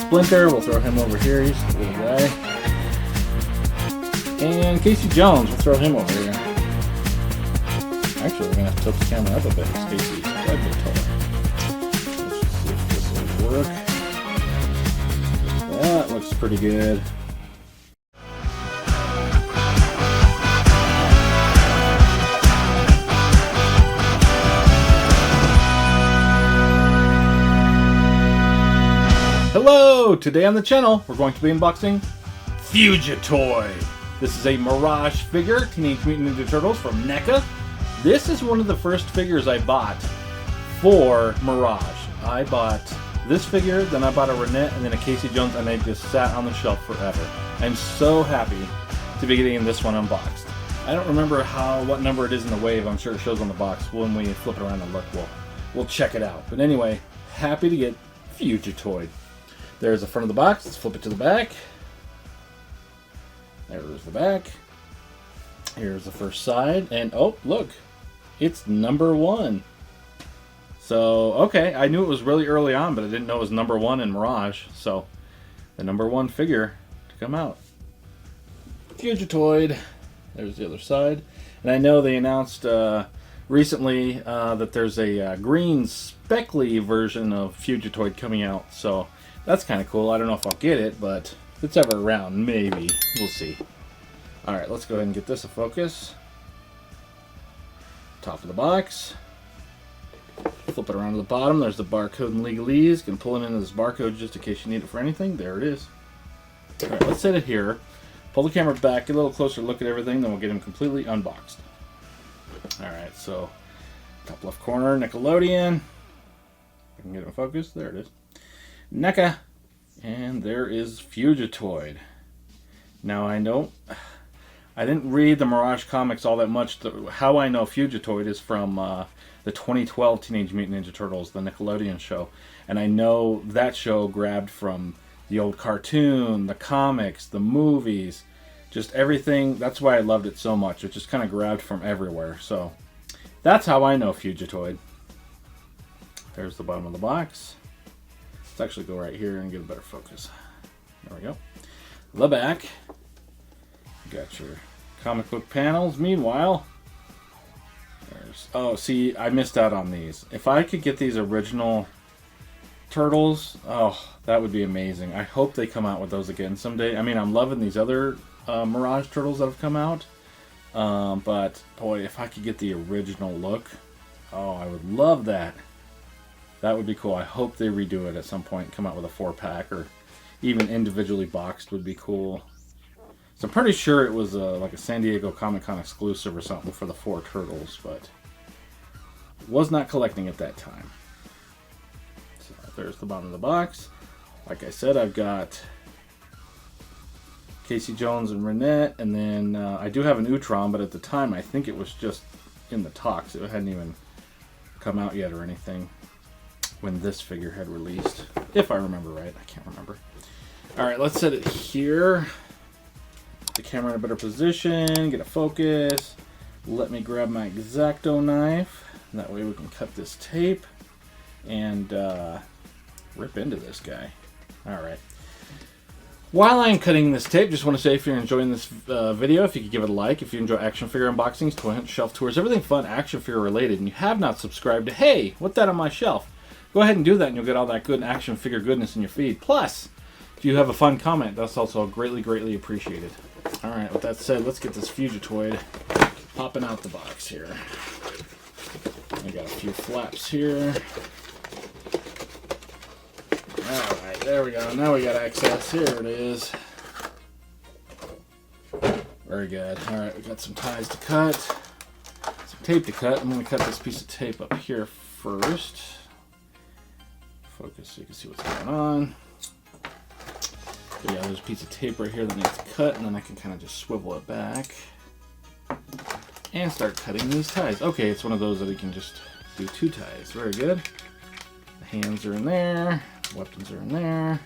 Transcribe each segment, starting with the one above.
Splinter, we'll throw him over here. He's a little guy. And Casey Jones, we'll throw him over here. Actually, we're going to have to tilt the camera up a bit because Casey's quite a bit taller. Let's just see if this will work. That looks pretty good. Hello! Today on the channel, we're going to be unboxing Fugitoid. This is a Mirage figure, Teenage Mutant Ninja Turtles from NECA. This is one of the first figures I bought for Mirage. I bought this figure, then I bought a Renette, and then a Casey Jones, and they just sat on the shelf forever. I'm so happy to be getting this one unboxed. I don't remember what number it is in the wave. I'm sure it shows on the box. When we flip it around and look, we'll check it out. But anyway, happy to get Fugitoid. There's the front of the box. Let's flip it to the back. There's the back. Here's the first side. And oh, look. It's number 1. So, okay. I knew it was really early on, but I didn't know it was number 1 in Mirage. So, the number 1 figure to come out. Fugitoid. There's the other side. And I know they announced recently that there's a green speckly version of Fugitoid coming out. So, that's kind of cool. I don't know if I'll get it, but if it's ever around, maybe. We'll see. Alright, let's go ahead and get this a focus. Top of the box. Flip it around to the bottom. There's the barcode and legalese. Can pull it into this barcode just in case you need it for anything. There it is. Alright, let's set it here. Pull the camera back, get a little closer look at everything, then we'll get him completely unboxed. Alright, so top left corner, Nickelodeon. I can get him focused. There it is. NECA, and there is Fugitoid. Now I didn't read the Mirage comics all that much. How I know Fugitoid is from the 2012 Teenage Mutant Ninja Turtles, the Nickelodeon show, and I know that show grabbed from the old cartoon, the comics, the movies, just everything. That's why I loved it so much. It just kind of grabbed from everywhere. So that's how I know Fugitoid. There's the bottom of the box. Let's actually go right here and get a better focus. There we go. The back. You got your comic book panels. Meanwhile, oh, see, I missed out on these. If I could get these original turtles, oh, that would be amazing. I hope they come out with those again someday. I mean, I'm loving these other Mirage turtles that have come out. But, boy, if I could get the original look, oh, I would love that. That would be cool. I hope they redo it at some point. Come out with a 4-pack, or even individually boxed would be cool. So I'm pretty sure it was like a San Diego Comic-Con exclusive or something for the 4 turtles, but was not collecting at that time. So there's the bottom of the box. Like I said, I've got Casey Jones and Renette, and then I do have an Utron, but at the time I think it was just in the talks. It hadn't even come out yet or anything when this figure had released, if I remember right. I can't remember. Alright, let's set it here. Put the camera in a better position, get a focus. Let me grab my X-Acto knife. That way we can cut this tape and rip into this guy. Alright. While I'm cutting this tape, just want to say if you're enjoying this video, if you could give it a like. If you enjoy action figure unboxings, toy hunt, shelf tours, everything fun action figure related, and you have not subscribed to Hey, what's that on my shelf? Go ahead and do that and you'll get all that good action figure goodness in your feed. Plus, if you have a fun comment, that's also greatly, greatly appreciated. Alright, with that said, let's get this Fugitoid popping out the box here. I got a few flaps here. Alright, there we go. Now we got access. Here it is. Very good. Alright, we got some ties to cut. Some tape to cut. I'm going to cut this piece of tape up here first. Focus so you can see what's going on. But yeah, there's a piece of tape right here that needs cut, and then I can kind of just swivel it back and start cutting these ties. Okay, it's one of those that you can just do 2 ties. Very good. The hands are in there. Weapons are in there.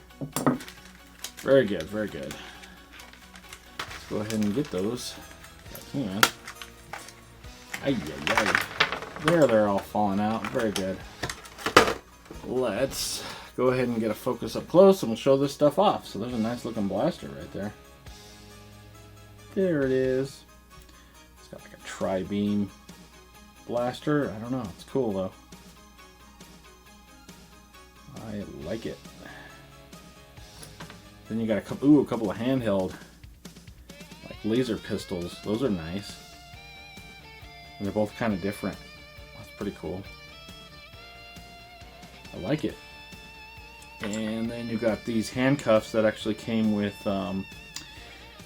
Very good, very good. Let's go ahead and get those. Hang on. Ay. There, they're all falling out. Very good. Let's go ahead and get a focus up close and we'll show this stuff off. So there's a nice looking blaster right there. There it is. It's got like a tri-beam blaster. I don't know. It's cool though. I like it. Then you got a couple of handheld like laser pistols. Those are nice. And they're both kind of different. That's pretty cool. I like it. And then you got these handcuffs that actually came with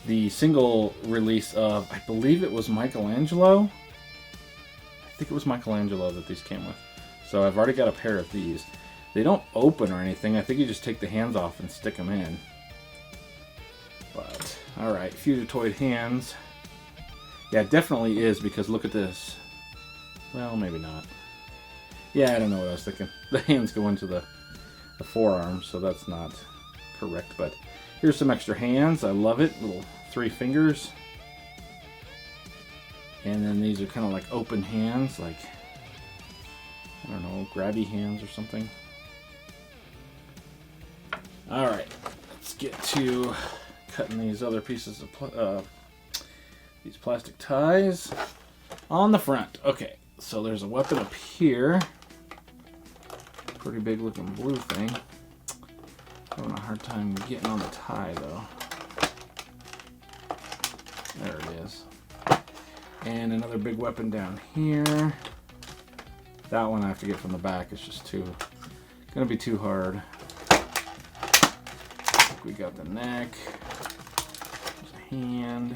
the single release of, I believe it was Michelangelo. I think it was Michelangelo that these came with. So I've already got a pair of these. They don't open or anything. I think you just take the hands off and stick them in. But, alright, Fugitoid hands. Yeah, it definitely is, because look at this. Well, maybe not. Yeah, I don't know what I was thinking. The hands go into the forearms, so that's not correct. But here's some extra hands. I love it. Little 3 fingers. And then these are kind of like open hands, like, I don't know, grabby hands or something. Alright, let's get to cutting these other pieces of these plastic ties on the front. Okay, so there's a weapon up here. Pretty big looking blue thing. Having a hard time getting on the tie though. There it is. And another big weapon down here. That one I have to get from the back. It's just gonna be too hard. We got the neck. There's a hand.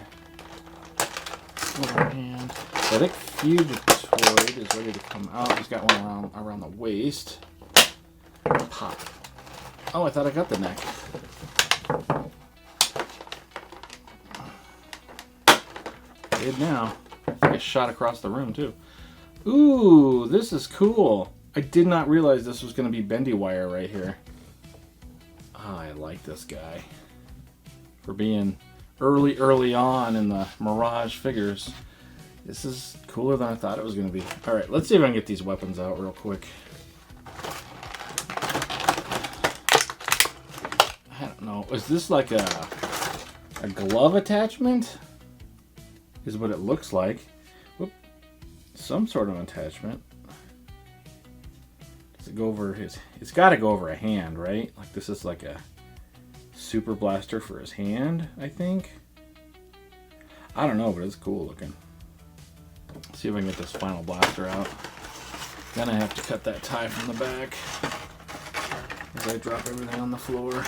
Another hand. I think Fugitoid is ready to come out. He's got one around the waist. Pop. Oh, I thought I got the neck. Did now. I shot across the room too. Ooh, this is cool. I did not realize this was going to be bendy wire right here. Oh, I like this guy. For being early on in the Mirage figures. This is cooler than I thought it was going to be. Alright, let's see if I can get these weapons out real quick. I don't know. Is this like a glove attachment? Is what it looks like. Whoop. Some sort of attachment. Does it go over his... It's got to go over a hand, right? Like this is like a super blaster for his hand, I think. I don't know, but it's cool looking. Let's see if I can get this final blaster out. Then I have to cut that tie from the back as I drop everything on the floor.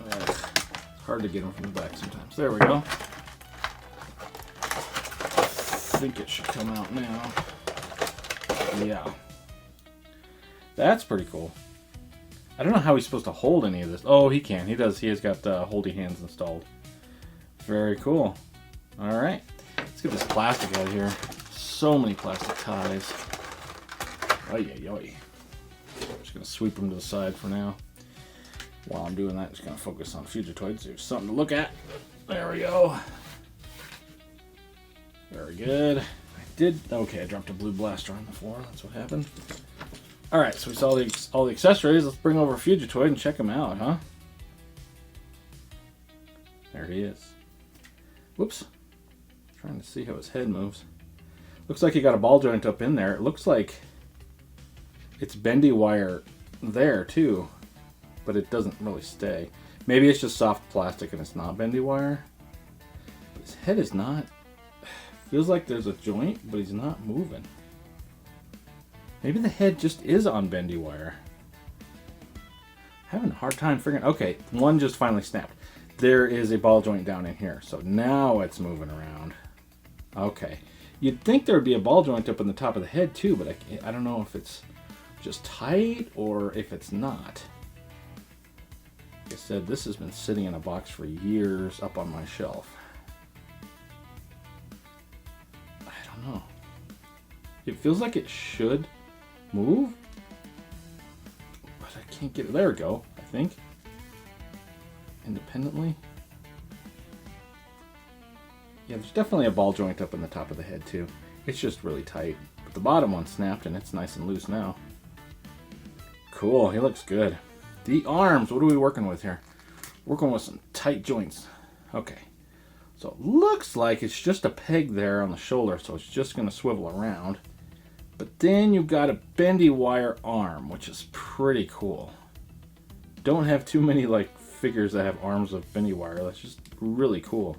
It's hard to get them from the back sometimes. There we go. I think it should come out now. Yeah. That's pretty cool. I don't know how he's supposed to hold any of this. Oh, he can. He does. He has got holdy hands installed. Very cool. Alright. Let's get this plastic out of here. So many plastic ties. Oy, oy, oy. I'm just going to sweep them to the side for now. While I'm doing that, I'm just going to focus on Fugitoids. There's something to look at. There we go. Very good. Okay, I dropped a blue blaster on the floor. That's what happened. Alright, so we saw all the accessories. Let's bring over Fugitoid and check him out, huh? There he is. Whoops. Trying to see how his head moves. Looks like he got a ball joint up in there. It looks like it's bendy wire there too, but it doesn't really stay. Maybe it's just soft plastic and it's not bendy wire. But his head is not. Feels like there's a joint, but he's not moving. Maybe the head just is on bendy wire. Having a hard time figuring. Okay, one just finally snapped. There is a ball joint down in here, so now it's moving around. Okay, you'd think there would be a ball joint up in the top of the head too, but I don't know if it's just tight or if it's not. Like I said, this has been sitting in a box for years up on my shelf. I don't know. It feels like it should move, but I can't get it. There we go, I think. Independently. Yeah, there's definitely a ball joint up in the top of the head too. It's just really tight. But the bottom one snapped and it's nice and loose now. Cool, he looks good. The arms, what are we working with here? Working with some tight joints. Okay. So it looks like it's just a peg there on the shoulder, so it's just going to swivel around. But then you've got a bendy wire arm, which is pretty cool. Don't have too many like figures that have arms of bendy wire. That's just really cool.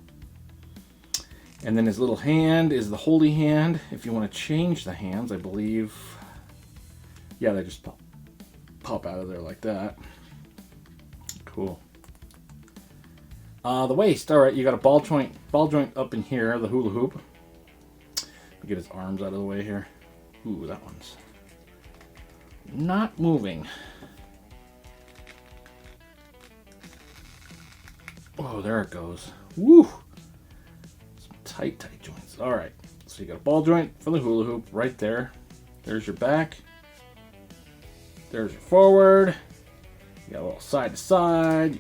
And then his little hand is the holy hand. If you want to change the hands, I believe, yeah, they just pop out of there like that. Cool. The waist, all right, you got a ball joint up in here, the hula hoop. Get his arms out of the way here. Ooh, that one's not moving. Oh, there it goes. Woo! Some tight joints. All right, so you got a ball joint for the hula hoop right there. There's your back. There's your forward. You got a little side to side.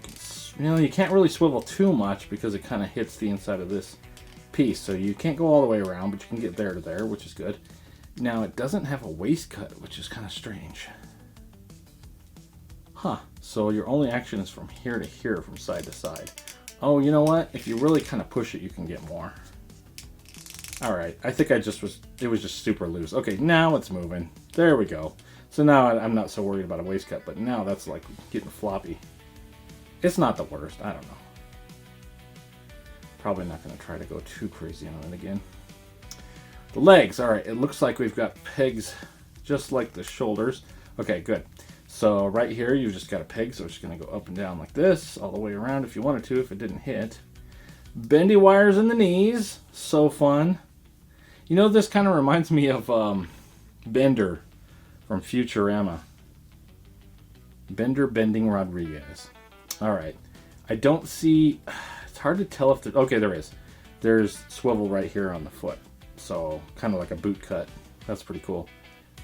You can't really swivel too much because it kind of hits the inside of this piece. So you can't go all the way around, but you can get there to there, which is good. Now, it doesn't have a waist cut, which is kind of strange. Huh. So your only action is from here to here, from side to side. Oh, you know what? If you really kind of push it, you can get more. All right. I think it was just super loose. Okay, now it's moving. There we go. So now I'm not so worried about a waist cut, but now that's like getting floppy. It's not the worst. I don't know. Probably not going to try to go too crazy on it again. The legs. All right. It looks like we've got pegs just like the shoulders. Okay, good. So right here, you've just got a peg. So it's just going to go up and down like this, all the way around if you wanted to, if it didn't hit. Bendy wires in the knees. So fun. You know, this kind of reminds me of Bender from Futurama. Bender Bending Rodriguez. All right. I don't see... It's hard to tell if there... Okay, there is. There's swivel right here on the foot. So, kind of like a boot cut. That's pretty cool.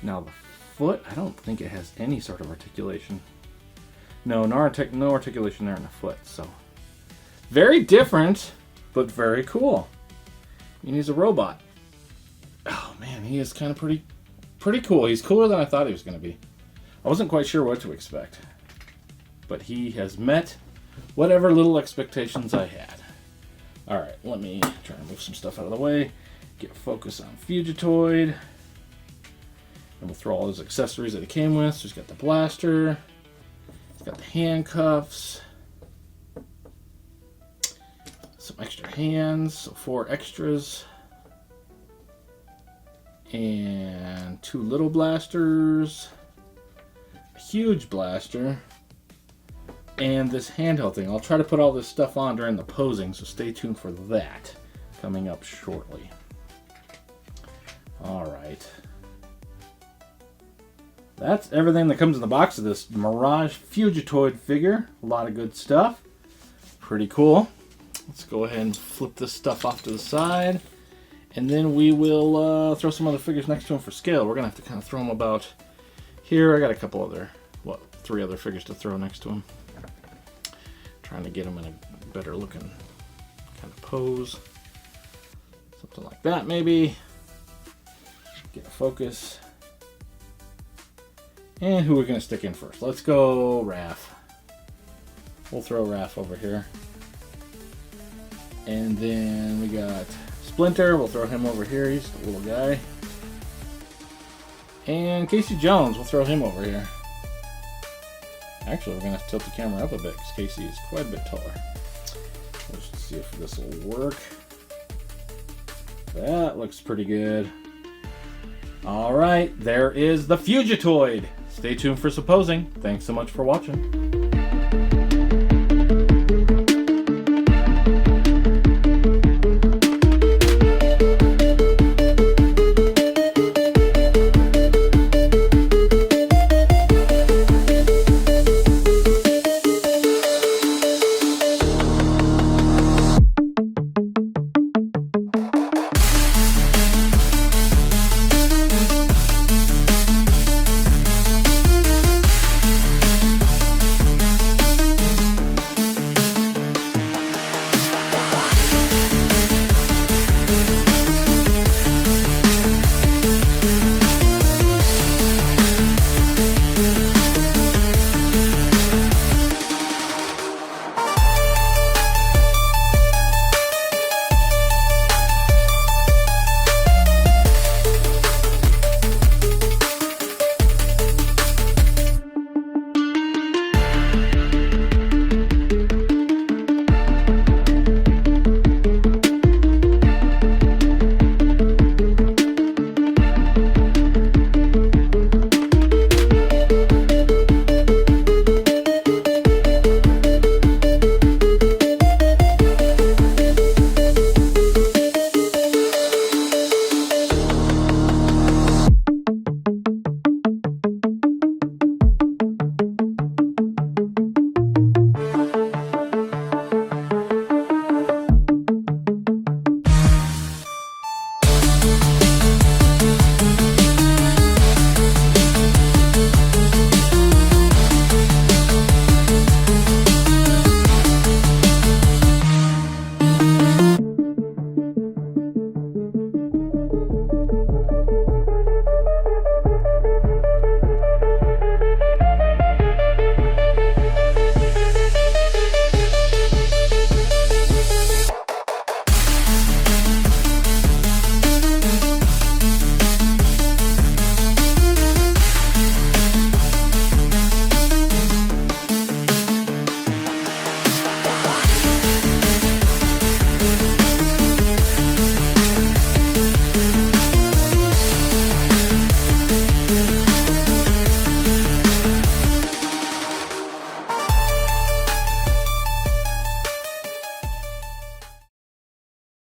Now, the foot, I don't think it has any sort of articulation. No articulation there in the foot. So, very different, but very cool. And he's a robot. Oh, man, he is kind of pretty cool. He's cooler than I thought he was going to be. I wasn't quite sure what to expect. But he has met whatever little expectations I had. Alright, let me try and move some stuff out of the way. Get focus on Fugitoid. And we'll throw all those accessories that he came with. So he's got the blaster. He's got the handcuffs. Some extra hands. So 4 extras. And 2 little blasters. A huge blaster. And this handheld thing. I'll try to put all this stuff on during the posing, so stay tuned for that coming up shortly. Alright. That's everything that comes in the box of this Mirage Fugitoid figure. A lot of good stuff. Pretty cool. Let's go ahead and flip this stuff off to the side. And then we will throw some other figures next to him for scale. We're going to have to kind of throw them about here. I got a couple other, 3 other figures to throw next to him. Trying to get him in a better looking kind of pose. Something like that maybe. Get a focus. And who we're going to stick in first. Let's go Raph. We'll throw Raph over here. And then we got Splinter. We'll throw him over here. He's the little guy. And Casey Jones. We'll throw him over here. Actually, we're going to have to tilt the camera up a bit because Casey is quite a bit taller. Let's see if this will work. That looks pretty good. Alright, there is the Fugitoid. Stay tuned for some posing. Thanks so much for watching.